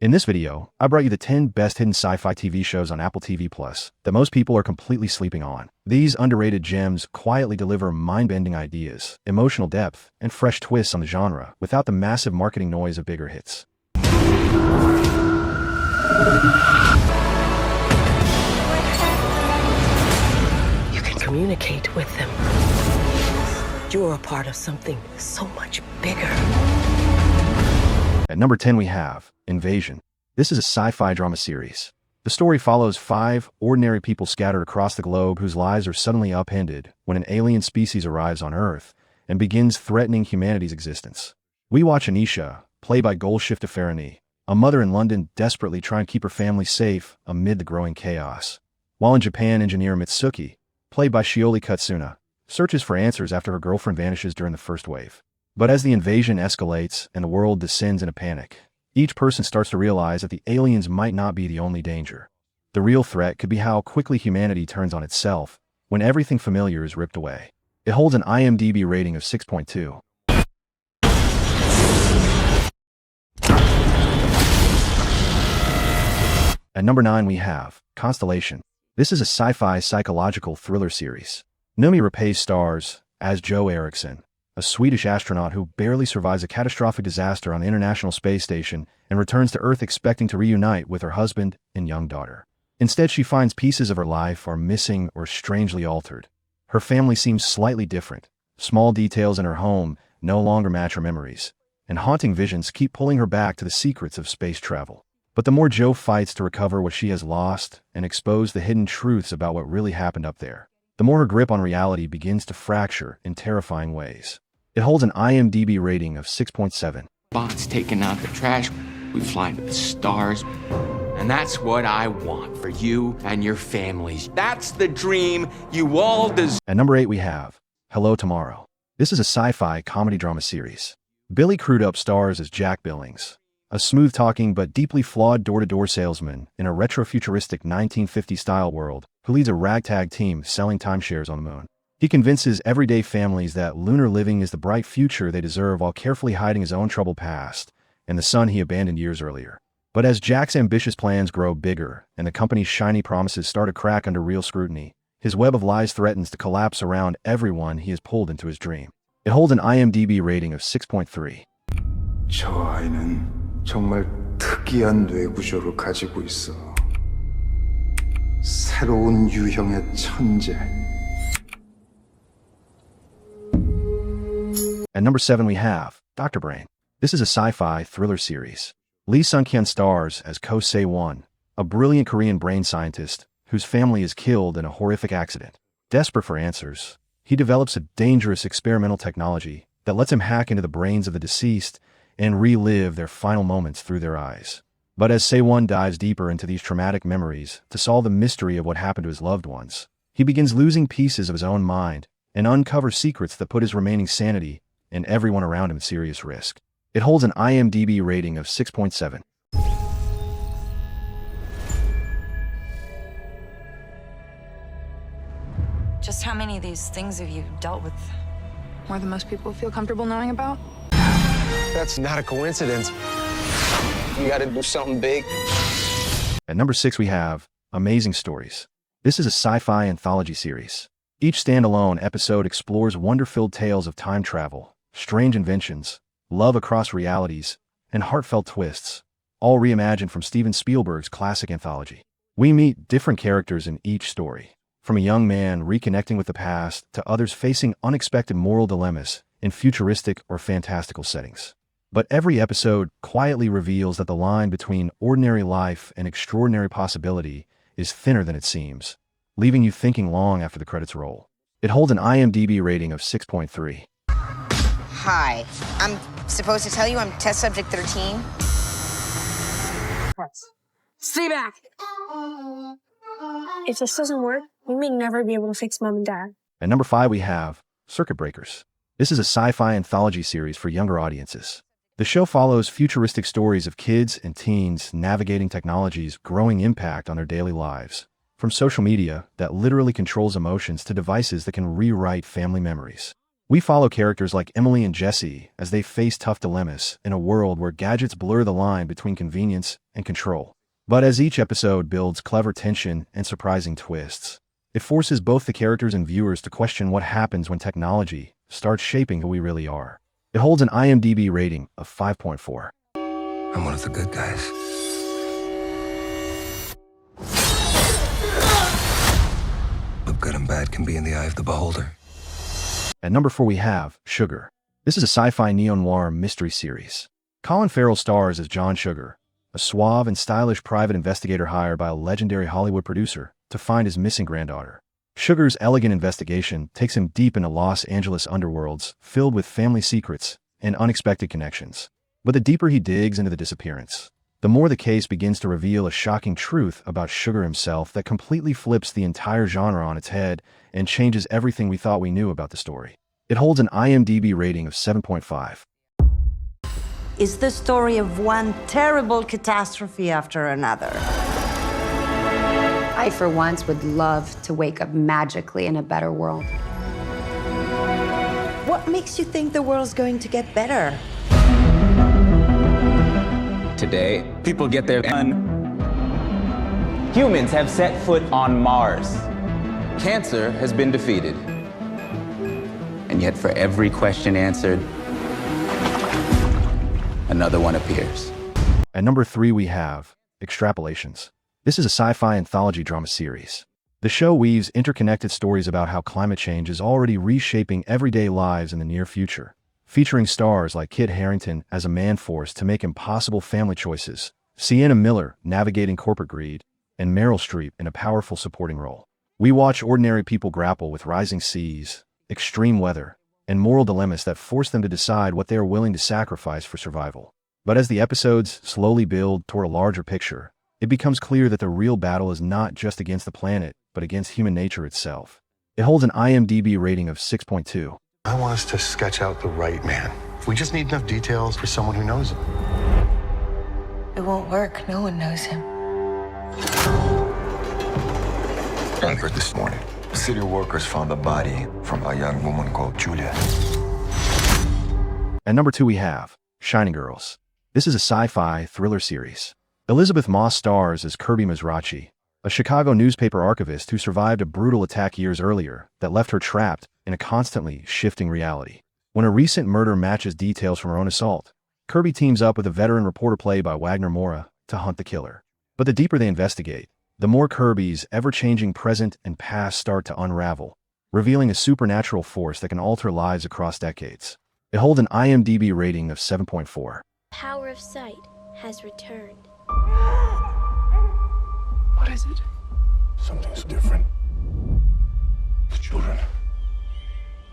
In this video, I brought you the 10 best hidden sci-fi TV shows on Apple TV Plus that most people are completely sleeping on. These underrated gems quietly deliver mind-bending ideas, emotional depth, and fresh twists on the genre without the massive marketing noise of bigger hits. You can communicate with them. You're a part of something so much bigger. At number 10 we have Invasion. This is a sci-fi drama series. The story follows 5 ordinary people scattered across the globe whose lives are suddenly upended when an alien species arrives on Earth and begins threatening humanity's existence. We watch Anisha, played by Golshifteh Farahani, a mother in London desperately trying to keep her family safe amid the growing chaos. While in Japan, engineer Mitsuki, played by Shioli Kutsuna, searches for answers after her girlfriend vanishes during the first wave. But as the invasion escalates and the world descends in a panic, each person starts to realize that the aliens might not be the only danger. The real threat could be how quickly humanity turns on itself when everything familiar is ripped away. It holds an IMDb rating of 6.2. At number 9 we have Constellation. This is a sci-fi psychological thriller series. Noomi Rapace stars as Joe Eriksson, a Swedish astronaut who barely survives a catastrophic disaster on the International Space Station and returns to Earth expecting to reunite with her husband and young daughter. Instead, she finds pieces of her life are missing or strangely altered. Her family seems slightly different. Small details in her home no longer match her memories, and haunting visions keep pulling her back to the secrets of space travel. But the more Joe fights to recover what she has lost and expose the hidden truths about what really happened up there, the more her grip on reality begins to fracture in terrifying ways. It holds an IMDb rating of 6.7. Bots taking out the trash. We fly to the stars. And that's what I want for you and your families. That's the dream you all deserve. At number 8 we have Hello Tomorrow. This is a sci-fi comedy drama series. Billy Crudup stars as Jack Billings, a smooth-talking but deeply flawed door-to-door salesman in a retro-futuristic 1950s-style world who leads a ragtag team selling timeshares on the moon. He convinces everyday families that lunar living is the bright future they deserve while carefully hiding his own troubled past and the son he abandoned years earlier. But as Jack's ambitious plans grow bigger and the company's shiny promises start to crack under real scrutiny, his web of lies threatens to collapse around everyone he has pulled into his dream. It holds an IMDb rating of 6.3. 저 아이는 정말 특이한 뇌구조를 가지고 있어. 새로운 유형의 천재. At number 7 we have Dr. Brain. This is a sci-fi thriller series. Lee Sung-kyun stars as Ko Se-won, a brilliant Korean brain scientist whose family is killed in a horrific accident. Desperate for answers, he develops a dangerous experimental technology that lets him hack into the brains of the deceased and relive their final moments through their eyes. But as Se-won dives deeper into these traumatic memories to solve the mystery of what happened to his loved ones, he begins losing pieces of his own mind and uncovers secrets that put his remaining sanity and everyone around him at serious risk. It holds an IMDb rating of 6.7. Just how many of these things have you dealt with? More than most people feel comfortable knowing about? That's not a coincidence. You gotta do something big. At number 6 we have Amazing Stories. This is a sci-fi anthology series. Each standalone episode explores wonder-filled tales of time travel, strange inventions, love across realities, and heartfelt twists, all reimagined from Steven Spielberg's classic anthology. We meet different characters in each story, from a young man reconnecting with the past to others facing unexpected moral dilemmas in futuristic or fantastical settings. But every episode quietly reveals that the line between ordinary life and extraordinary possibility is thinner than it seems, leaving you thinking long after the credits roll. It holds an IMDb rating of 6.3. Hi, I'm supposed to tell you I'm test subject 13? Stay back! If this doesn't work, we may never be able to fix Mom and Dad. At number 5 we have Circuit Breakers. This is a sci-fi anthology series for younger audiences. The show follows futuristic stories of kids and teens navigating technology's growing impact on their daily lives, from social media that literally controls emotions to devices that can rewrite family memories. We follow characters like Emily and Jesse as they face tough dilemmas in a world where gadgets blur the line between convenience and control. But as each episode builds clever tension and surprising twists, it forces both the characters and viewers to question what happens when technology starts shaping who we really are. It holds an IMDb rating of 5.4. I'm one of the good guys. But good and bad can be in the eye of the beholder. At number 4 we have Sugar. This is a sci-fi neo-noir mystery series. Colin Farrell stars as John Sugar, a suave and stylish private investigator hired by a legendary Hollywood producer to find his missing granddaughter. Sugar's elegant investigation takes him deep into Los Angeles underworlds filled with family secrets and unexpected connections. But the deeper he digs into the disappearance, the more the case begins to reveal a shocking truth about Sugar himself that completely flips the entire genre on its head and changes everything we thought we knew about the story. It holds an IMDb rating of 7.5. Is the story of one terrible catastrophe after another. I, for once, would love to wake up magically in a better world. What makes you think the world's going to get better? Today, people get their done. Humans have set foot on Mars. Cancer has been defeated. And yet, for every question answered, another one appears. At number 3 we have Extrapolations. This is a sci-fi anthology drama series. The show weaves interconnected stories about how climate change is already reshaping everyday lives in the near future, featuring stars like Kit Harington as a man forced to make impossible family choices, Sienna Miller navigating corporate greed, and Meryl Streep in a powerful supporting role. We watch ordinary people grapple with rising seas, extreme weather, and moral dilemmas that force them to decide what they are willing to sacrifice for survival. But as the episodes slowly build toward a larger picture, it becomes clear that the real battle is not just against the planet, but against human nature itself. It holds an IMDb rating of 6.2. I want us to sketch out the right man. We just need enough details for someone who knows him. It won't work. No one knows him. I heard this morning. City workers found a body from a young woman called Julia. At number 2 we have Shining Girls. This is a sci-fi thriller series. Elizabeth Moss stars as Kirby Mizrachi, a Chicago newspaper archivist who survived a brutal attack years earlier that left her trapped in a constantly shifting reality. When a recent murder matches details from her own assault, Kirby teams up with a veteran reporter played by Wagner Moura to hunt the killer. But the deeper they investigate, the more Kirby's ever-changing present and past start to unravel, revealing a supernatural force that can alter lives across decades. It holds an IMDb rating of 7.4. Power of sight has returned. What is it? Something's different. The children,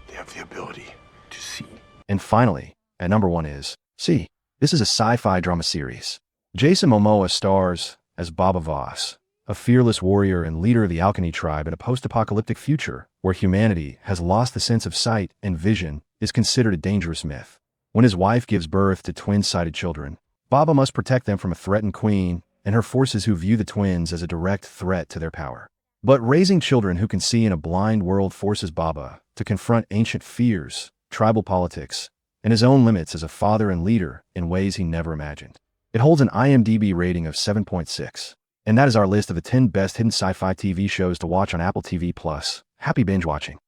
they have the ability to see. And finally, at number 1 is See. This is a sci-fi drama series. Jason Momoa stars as Baba Voss, a fearless warrior and leader of the Alchemy tribe in a post-apocalyptic future where humanity has lost the sense of sight and vision is considered a dangerous myth. When his wife gives birth to twin-sided children, Baba must protect them from a threatened queen and her forces who view the twins as a direct threat to their power. But raising children who can see in a blind world forces Baba to confront ancient fears, tribal politics, and his own limits as a father and leader in ways he never imagined. It holds an IMDb rating of 7.6. And that is our list of the 10 best hidden sci-fi TV shows to watch on Apple TV+. Happy binge watching.